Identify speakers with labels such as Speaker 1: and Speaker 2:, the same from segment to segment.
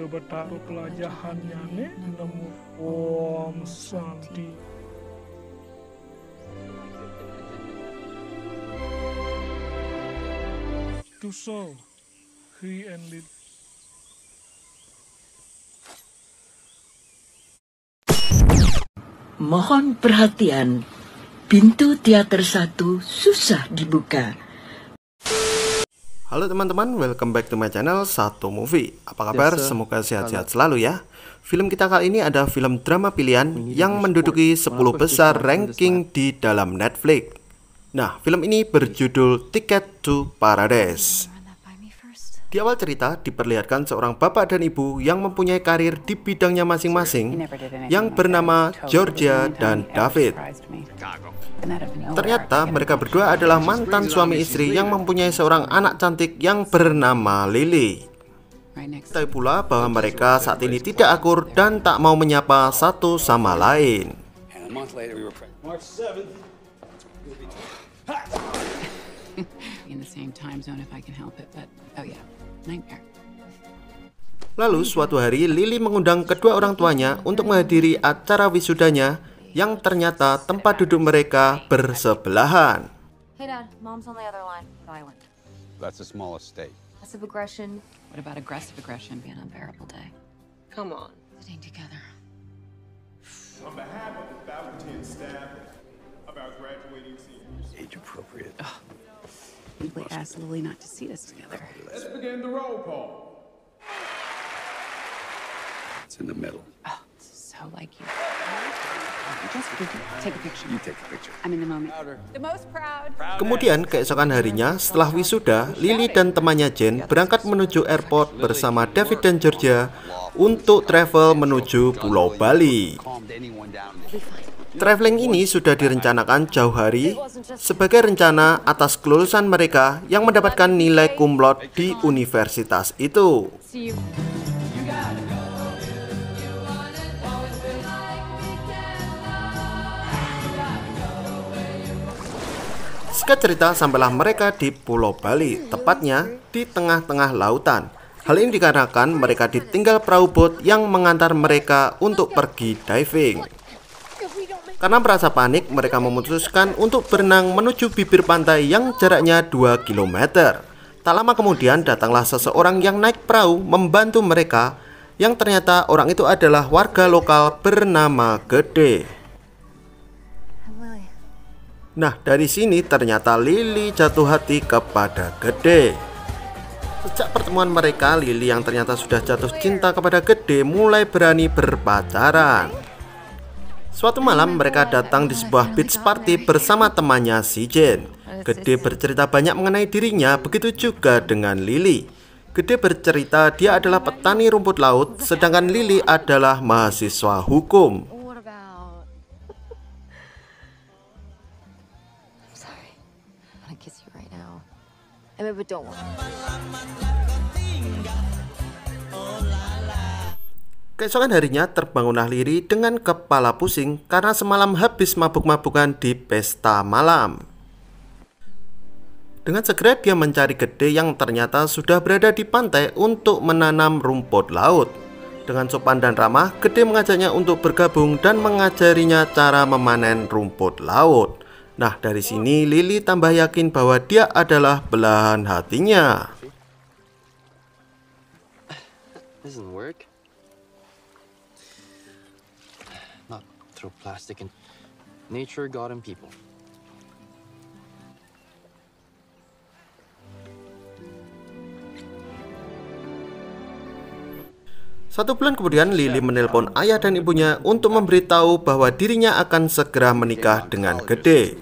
Speaker 1: betapa pelajarannya nih nemu Om Santi. To so, he ended.
Speaker 2: Mohon perhatian, pintu teater 1 susah dibuka.
Speaker 3: Halo teman-teman, welcome back to my channel Satu Movie. Apa kabar? Semoga sehat-sehat selalu ya. Film kita kali ini ada film drama pilihan yang menduduki 10 besar ranking di dalam Netflix. Nah, film ini berjudul Ticket to Paradise. Di awal cerita diperlihatkan seorang bapak dan ibu yang mempunyai karir di bidangnya masing-masing yang bernama Georgia dan David. Ternyata mereka berdua adalah mantan suami istri yang mempunyai seorang anak cantik yang bernama Lily. Tapi pula bahwa mereka saat ini tidak akur dan tak mau menyapa satu sama lain. Lalu suatu hari Lily mengundang kedua orang tuanya untuk menghadiri acara wisudanya yang ternyata tempat duduk mereka bersebelahan.
Speaker 4: Hey Dad, Mom's on the other line. Rhode Island.
Speaker 5: That's a small estate.
Speaker 4: Passive aggression. What about aggressive aggression? Be an unbearable day. Come on. Sitting together.
Speaker 6: On behalf of the faculty and staff of our graduating seniors.
Speaker 5: Age appropriate.
Speaker 7: We asked Lily not to see us together.
Speaker 6: Let's begin the roll call.
Speaker 5: It's in the middle.
Speaker 7: Oh, so like you. Just take a picture.
Speaker 5: You take a picture.
Speaker 7: I'm in the moment. The most proud.
Speaker 3: Kemudian keesokan harinya setelah wisuda, Lily dan temannya Jen berangkat menuju airport bersama David dan Georgia untuk travel menuju Pulau Bali. Traveling ini sudah direncanakan jauh hari sebagai rencana atas kelulusan mereka yang mendapatkan nilai cum laude di universitas itu. Singkat cerita, sampailah mereka di Pulau Bali, tepatnya di tengah-tengah lautan. Hal ini dikarenakan mereka ditinggal perahu bot yang mengantar mereka untuk pergi diving. Karena merasa panik, mereka memutuskan untuk berenang menuju bibir pantai yang jaraknya 2 km. Tak lama kemudian datanglah seseorang yang naik perahu membantu mereka, yang ternyata orang itu adalah warga lokal bernama Gede. Nah, dari sini ternyata Lily jatuh hati kepada Gede. Sejak pertemuan mereka, Lily yang ternyata sudah jatuh cinta kepada Gede mulai berani berpacaran. Suatu malam mereka datang di sebuah beach party bersama temannya si Jen. Gede bercerita banyak mengenai dirinya, begitu juga dengan Lily. Gede bercerita dia adalah petani rumput laut, sedangkan Lily adalah mahasiswa hukum. Keesokan harinya terbangunlah Lily dengan kepala pusing karena semalam habis mabuk-mabukan di pesta malam. Dengan segera dia mencari Gede yang ternyata sudah berada di pantai untuk menanam rumput laut. Dengan sopan dan ramah, Gede mengajaknya untuk bergabung dan mengajarinya cara memanen rumput laut. Nah, dari sini Lily tambah yakin bahwa dia adalah belahan hatinya.
Speaker 8: Doesn't work. Not throw plastic in nature, God, and people.
Speaker 3: Satu bulan kemudian Lily menelpon ayah dan ibunya untuk memberitahu bahwa dirinya akan segera menikah dengan Gede.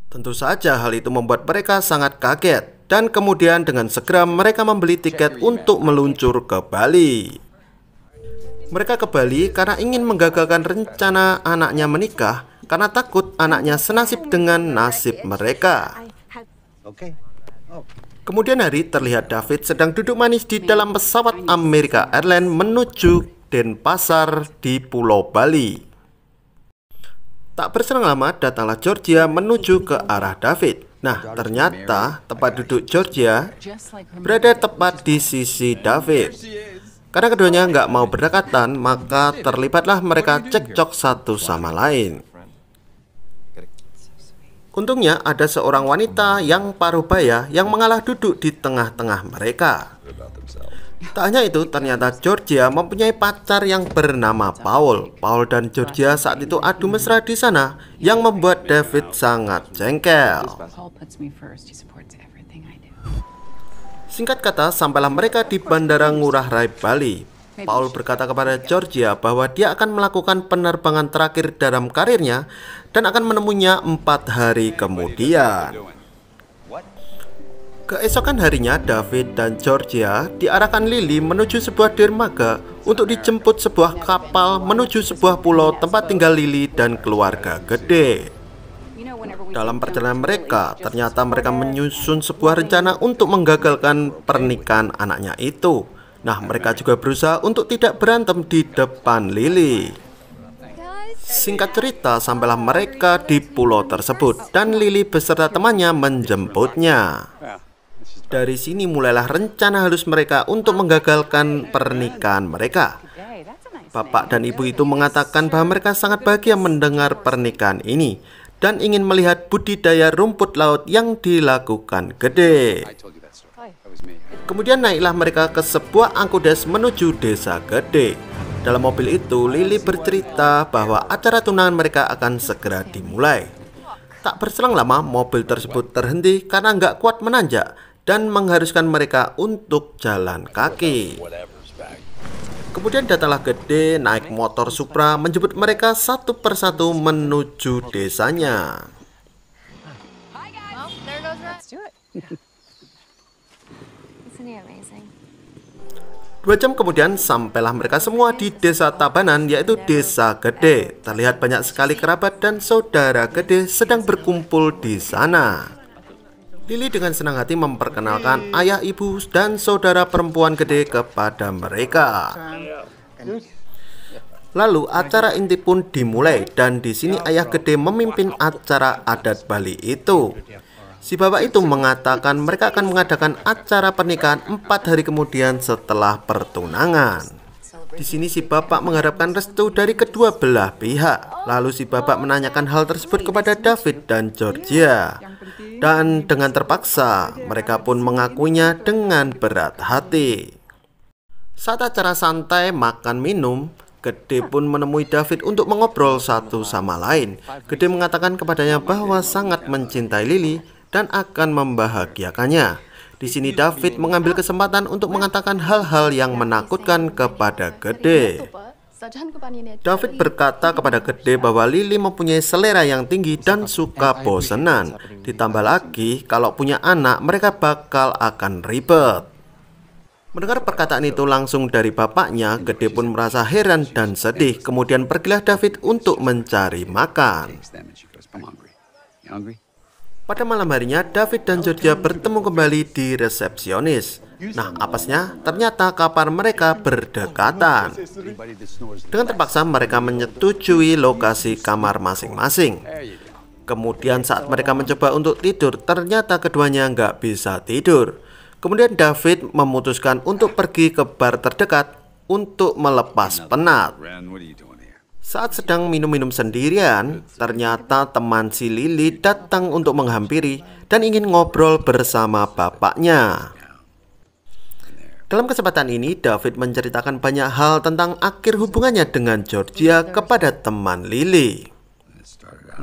Speaker 3: Tentu saja hal itu membuat mereka sangat kaget, dan kemudian dengan segera mereka membeli tiket untuk meluncur ke Bali. Mereka ke Bali karena ingin menggagalkan rencana anaknya menikah karena takut anaknya senasib dengan nasib mereka. Kemudian hari terlihat David sedang duduk manis di dalam pesawat Amerika Airlines menuju Denpasar di Pulau Bali. Tak berselang lama datanglah Georgia menuju ke arah David. Nah, ternyata tempat duduk Georgia berada tepat di sisi David. Karena keduanya nggak mau berdekatan, maka terlibatlah mereka cekcok satu sama lain. Untungnya ada seorang wanita yang paruh baya yang mengalah duduk di tengah-tengah mereka. Tak hanya itu, ternyata Georgia mempunyai pacar yang bernama Paul. Paul dan Georgia saat itu adu mesra di sana, yang membuat David sangat jengkel.
Speaker 4: Paul puts me first. He supports everything I do.
Speaker 3: Singkat kata, sampailah mereka di Bandara Ngurah Rai, Bali. Paul berkata kepada Georgia bahwa dia akan melakukan penerbangan terakhir dalam karirnya dan akan menemuinya 4 hari kemudian. Keesokan harinya, David dan Georgia diarahkan Lily menuju sebuah dermaga untuk dijemput sebuah kapal menuju sebuah pulau tempat tinggal Lily dan keluarga gede. Dalam perjalanan mereka, ternyata mereka menyusun sebuah rencana untuk menggagalkan pernikahan anaknya itu. Nah, mereka juga berusaha untuk tidak berantem di depan Lily. Singkat cerita, sampailah mereka di pulau tersebut dan Lily beserta temannya menjemputnya. Dari sini mulailah rencana halus mereka untuk menggagalkan pernikahan mereka. Bapak dan ibu itu mengatakan bahwa mereka sangat bahagia mendengar pernikahan ini dan ingin melihat budidaya rumput laut yang dilakukan Gede. Kemudian naiklah mereka ke sebuah angkudes menuju desa Gede. Dalam mobil itu, Lily bercerita bahwa acara tunangan mereka akan segera dimulai. Tak berselang lama, mobil tersebut terhenti karena nggak kuat menanjak dan mengharuskan mereka untuk jalan kaki. Kemudian datanglah Gede naik motor Supra menjemput mereka satu persatu menuju desanya.
Speaker 4: Let's do it.
Speaker 3: 2 jam kemudian sampailah mereka semua di desa Tabanan, yaitu desa Gede. Terlihat banyak sekali kerabat dan saudara Gede sedang berkumpul di sana. Lily dengan senang hati memperkenalkan ayah, ibu, dan saudara perempuan Gede kepada mereka. Lalu acara inti pun dimulai dan di sini ayah Gede memimpin acara adat Bali itu. Si bapak itu mengatakan mereka akan mengadakan acara pernikahan 4 hari kemudian setelah pertunangan. Di sini si bapak mengharapkan restu dari kedua belah pihak. Lalu si bapak menanyakan hal tersebut kepada David dan Georgia. Dan dengan terpaksa mereka pun mengakuinya dengan berat hati. Saat acara santai makan minum, Gede pun menemui David untuk mengobrol satu sama lain. Gede mengatakan kepadanya bahwa sangat mencintai Lily dan akan membahagiakannya. Di sini David mengambil kesempatan untuk mengatakan hal-hal yang menakutkan kepada Gede. David berkata kepada Gede bahwa Lily mempunyai selera yang tinggi dan suka bosenan. Ditambah lagi, kalau punya anak, mereka bakal akan ribet. Mendengar perkataan itu langsung dari bapaknya, Gede pun merasa heran dan sedih. Kemudian pergilah David untuk mencari makan. Pada malam harinya, David dan Georgia bertemu kembali di resepsionis. Nah, apesnya, ternyata kamar mereka berdekatan. Dengan terpaksa, mereka menyetujui lokasi kamar masing-masing. Kemudian saat mereka mencoba untuk tidur, ternyata keduanya nggak bisa tidur. Kemudian David memutuskan untuk pergi ke bar terdekat untuk melepas penat. Saat sedang minum-minum sendirian, ternyata teman si Lily datang untuk menghampiri dan ingin ngobrol bersama bapaknya. Dalam kesempatan ini, David menceritakan banyak hal tentang akhir hubungannya dengan Georgia kepada teman Lily.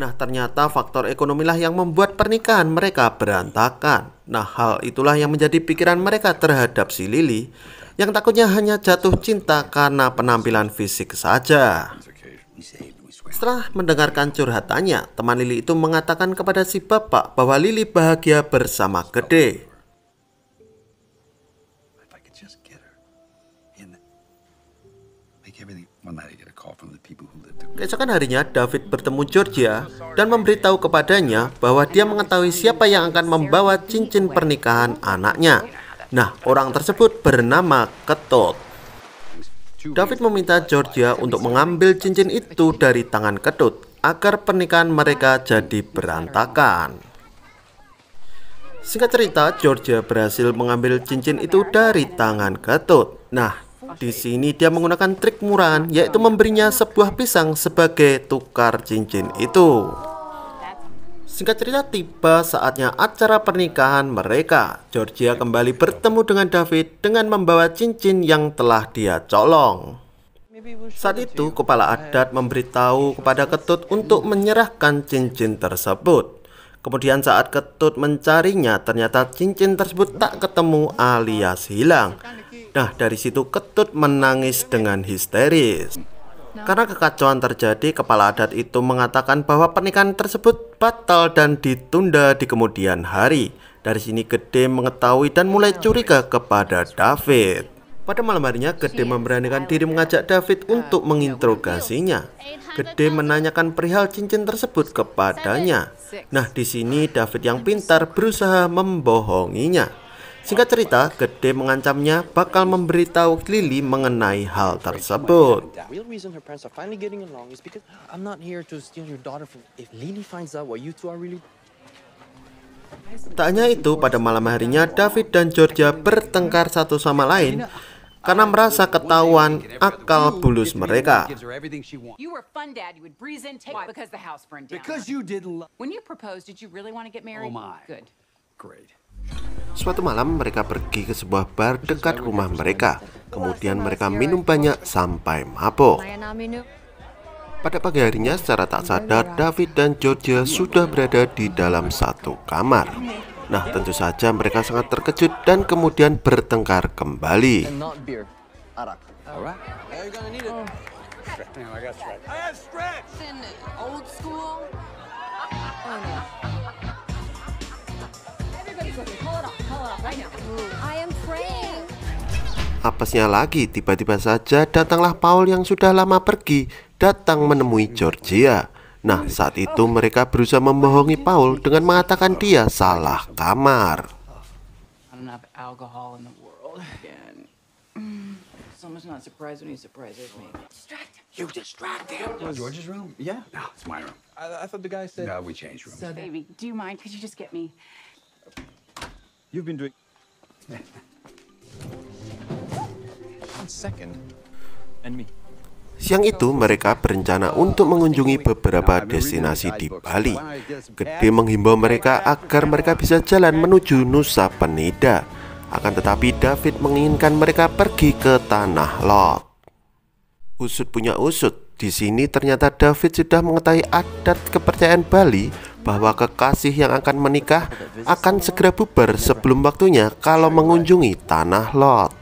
Speaker 3: Nah, ternyata faktor ekonomilah yang membuat pernikahan mereka berantakan. Nah, hal itulah yang menjadi pikiran mereka terhadap si Lily, yang takutnya hanya jatuh cinta karena penampilan fisik saja. Setelah mendengarkan curhatannya, teman Lily itu mengatakan kepada si bapak bahwa Lily bahagia bersama Gede. Keesokan harinya, David bertemu Georgia dan memberitahu kepadanya bahwa dia mengetahui siapa yang akan membawa cincin pernikahan anaknya. Nah, orang tersebut bernama Ketut. David meminta Georgia untuk mengambil cincin itu dari tangan Ketut agar pernikahan mereka jadi berantakan. Singkat cerita, Georgia berhasil mengambil cincin itu dari tangan Ketut. Nah, Di sini dia menggunakan trik murahan, yaitu memberinya sebuah pisang sebagai tukar cincin itu. Singkat cerita, tiba saatnya acara pernikahan mereka. Georgia kembali bertemu dengan David dengan membawa cincin yang telah dia colong. Saat itu, kepala adat memberitahu kepada Ketut untuk menyerahkan cincin tersebut. Kemudian saat Ketut mencarinya, ternyata cincin tersebut tak ketemu alias hilang. Nah, dari situ Ketut menangis dengan histeris. Karena kekacauan terjadi, kepala adat itu mengatakan bahwa pernikahan tersebut batal dan ditunda di kemudian hari. Dari sini Gede mengetahui dan mulai curiga kepada David. Pada malam harinya, Gede memberanikan diri mengajak David untuk menginterogasinya. Gede menanyakan perihal cincin tersebut kepadanya. Nah, di sini David yang pintar berusaha membohonginya. Singkat cerita, Gede mengancamnya bakal memberitahu Lily mengenai hal tersebut.
Speaker 8: Real reason her parents are finally getting along is because I'm not here to steal your daughter from. If Lily finds out what you two are really.
Speaker 3: Tak hanya itu, pada malam harinya David dan Georgia bertengkar satu sama lain karena merasa ketahuan akal bulus mereka.
Speaker 4: You were fun, Dad. You would breeze in, take because the house burned down.
Speaker 5: Because you didn't.
Speaker 4: When you proposed, did you really want to get married?
Speaker 5: Oh my.
Speaker 4: Good.
Speaker 5: Great.
Speaker 3: Suatu malam mereka pergi ke sebuah bar dekat rumah mereka. Kemudian mereka minum banyak sampai mabuk. Pada pagi harinya, secara tak sadar David dan Georgia sudah berada di dalam satu kamar. Nah, tentu saja mereka sangat terkejut dan kemudian bertengkar kembali.
Speaker 8: And not beer. Arak.
Speaker 5: Alright.
Speaker 8: You're gonna need it.
Speaker 5: I got stretch.
Speaker 6: I have stretch!
Speaker 4: Old school. Everybody's looking. Pull it off right now.
Speaker 9: I am praying.
Speaker 3: Apesnya lagi, tiba-tiba saja datanglah Paul yang sudah lama pergi, datang menemui Georgia. Nah, saat itu mereka berusaha membohongi Paul dengan mengatakan dia salah kamar.
Speaker 4: Not enough alcohol in the world again. Someone's not surprised when he surprises me. Distract him.
Speaker 5: You distract him. George's room? Yeah. No, it's my room.
Speaker 8: I thought the guy said.
Speaker 5: No, we changed rooms.
Speaker 4: So, baby, do you mind? Could you just get me?
Speaker 5: You've been doing.
Speaker 8: 1 second. And me.
Speaker 3: Siang itu mereka berencana untuk mengunjungi beberapa destinasi di Bali. Gede menghimbau mereka agar mereka bisa jalan menuju Nusa Penida. Akan tetapi David menginginkan mereka pergi ke Tanah Lot. Usut punya usut, di sini ternyata David sudah mengetahui adat kepercayaan Bali bahwa kekasih yang akan menikah akan segera bubar sebelum waktunya kalau mengunjungi Tanah Lot.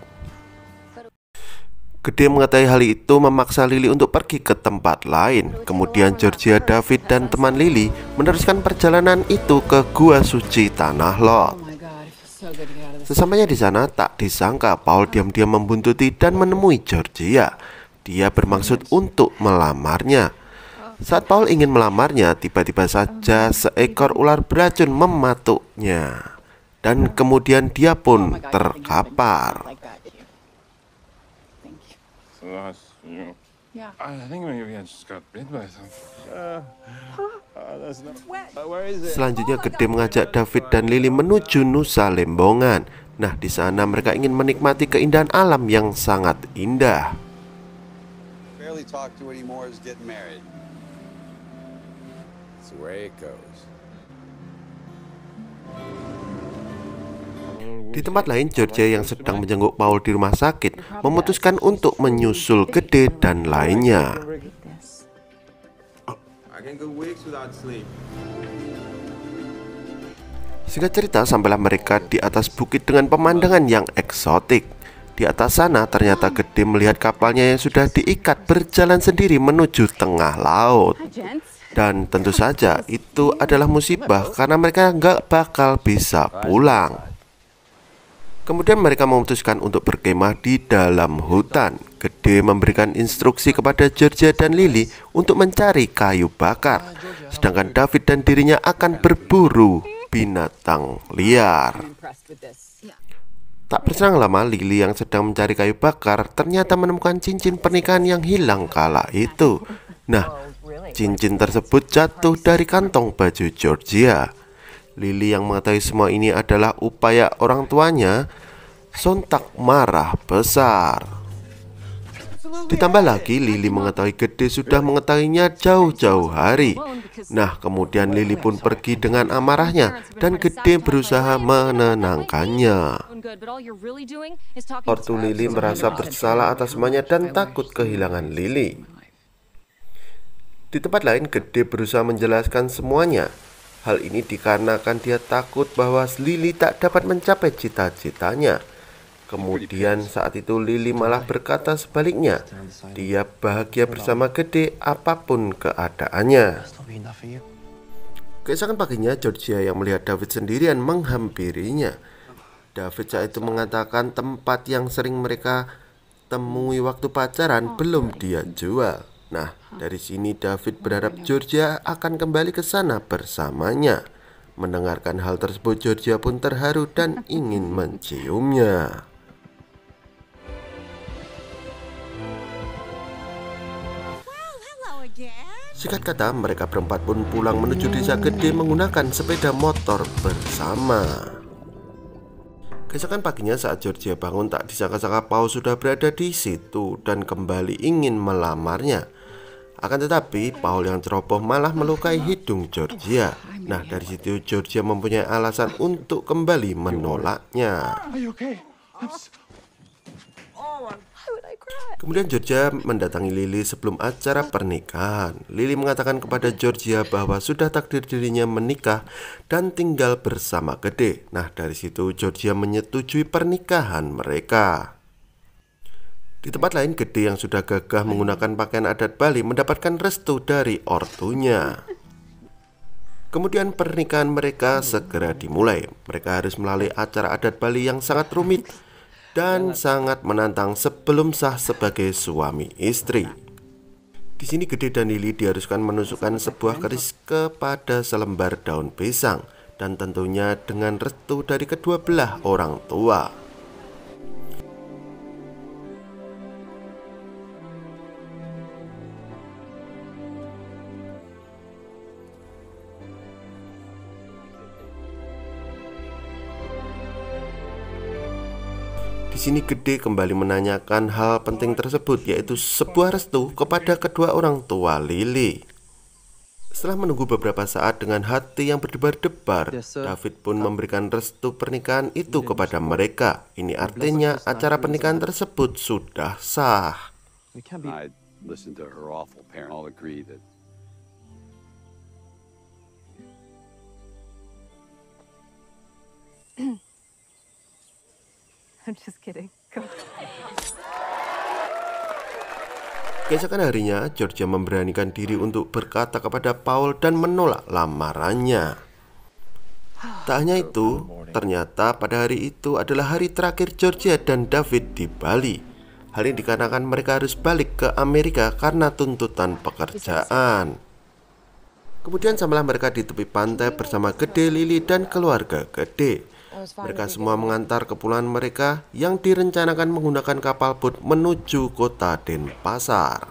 Speaker 3: Gede mengetahui hal itu memaksa Lily untuk pergi ke tempat lain. Kemudian Georgia, David, dan teman Lily meneruskan perjalanan itu ke Gua Suci Tanah Lot. Sesampainya di sana, tak disangka Paul diam-diam membuntuti dan menemui Georgia. Dia bermaksud untuk melamarnya. Saat Paul ingin melamarnya, tiba-tiba saja seekor ular beracun mematuknya. Dan kemudian dia pun terkapar.
Speaker 4: Yeah.
Speaker 6: I think maybe I just got bit by something. That's not. Where is it?
Speaker 3: Selanjutnya Gede mengajak David dan Lily menuju Nusa Lembongan. Nah, di sana mereka ingin menikmati keindahan alam yang sangat indah.
Speaker 5: Barely talk to anymore is getting married. That's the way it goes.
Speaker 3: Di tempat lain, Georgia yang sedang menjenguk Paul di rumah sakit memutuskan untuk menyusul Gede dan lainnya. Singkat cerita, sampailah mereka di atas bukit dengan pemandangan yang eksotik. Di atas sana ternyata Gede melihat kapalnya yang sudah diikat berjalan sendiri menuju tengah laut. Dan tentu saja itu adalah musibah karena mereka nggak bakal bisa pulang. Kemudian mereka memutuskan untuk berkemah di dalam hutan. Gede memberikan instruksi kepada Georgia dan Lily untuk mencari kayu bakar, sedangkan David dan dirinya akan berburu binatang liar. Tak berselang lama, Lily yang sedang mencari kayu bakar ternyata menemukan cincin pernikahan yang hilang kala itu. Nah, cincin tersebut jatuh dari kantong baju Georgia. Lily yang mengetahui semua ini adalah upaya orang tuanya sontak marah besar. Ditambah lagi Lily mengetahui Gede sudah mengetahuinya jauh-jauh hari. Nah, kemudian Lily pun pergi dengan amarahnya dan Gede berusaha menenangkannya. Ortu Lily merasa bersalah atas semuanya dan takut kehilangan Lily. Di tempat lain, Gede berusaha menjelaskan semuanya. Hal ini dikarenakan dia takut bahwa Lily tak dapat mencapai cita-citanya. Kemudian saat itu Lily malah berkata sebaliknya. Dia bahagia bersama Gede apapun keadaannya. Keesokan paginya, Georgia yang melihat David sendirian menghampirinya. David saat itu mengatakan tempat yang sering mereka temui waktu pacaran belum dia jual. Nah, dari sini David berharap Georgia akan kembali ke sana bersamanya. Mendengarkan hal tersebut, Georgia pun terharu dan ingin menciumnya. Singkat kata, mereka berempat pun pulang menuju desa Gede menggunakan sepeda motor bersama. Keesokan paginya saat Georgia bangun, tak disangka-sangka Paul sudah berada di situ dan kembali ingin melamarnya. Akan tetapi, Paul yang ceroboh malah melukai hidung Georgia. Nah, dari situ Georgia mempunyai alasan untuk kembali menolaknya. Kemudian Georgia mendatangi Lily sebelum acara pernikahan. Lily mengatakan kepada Georgia bahwa sudah takdir dirinya menikah dan tinggal bersama Gede. Nah, dari situ Georgia menyetujui pernikahan mereka. Di tempat lain, Gede yang sudah gagah menggunakan pakaian adat Bali mendapatkan restu dari ortunya. Kemudian pernikahan mereka segera dimulai. Mereka harus melalui acara adat Bali yang sangat rumit dan sangat menantang sebelum sah sebagai suami istri. Di sini Gede dan Lily diharuskan menusukkan sebuah keris kepada selembar daun pisang, dan tentunya dengan restu dari kedua belah orang tua. Di sini Gede kembali menanyakan hal penting tersebut, yaitu sebuah restu kepada kedua orang tua Lily. Setelah menunggu beberapa saat dengan hati yang berdebar-debar, David pun memberikan restu pernikahan itu kepada mereka. Ini artinya acara pernikahan tersebut sudah sah.
Speaker 5: I listened to her awful parent. All agree that
Speaker 7: I'm just kidding. Go.
Speaker 3: Keesokan harinya, Georgia memberanikan diri untuk berkata kepada Paul dan menolak lamarannya. Tak hanya itu, ternyata pada hari itu adalah hari terakhir Georgia dan David di Bali. Hal ini dikarenakan mereka harus balik ke Amerika karena tuntutan pekerjaan. Kemudian sampailah mereka di tepi pantai bersama Gede, Lily, dan keluarga Gede. Mereka semua mengantar kepulangan mereka yang direncanakan menggunakan kapal boat menuju kota Denpasar.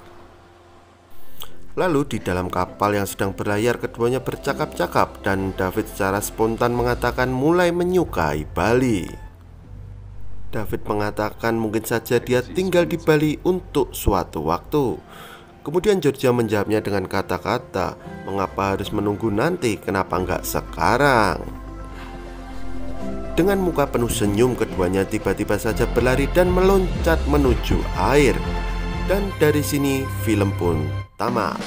Speaker 3: Lalu di dalam kapal yang sedang berlayar, keduanya bercakap-cakap dan David secara spontan mengatakan mulai menyukai Bali. David mengatakan mungkin saja dia tinggal di Bali untuk suatu waktu. Kemudian Georgia menjawabnya dengan kata-kata, mengapa harus menunggu nanti, kenapa enggak sekarang? Dengan muka penuh senyum, keduanya tiba-tiba saja berlari dan meloncat menuju air. Dan dari sini film pun tamat.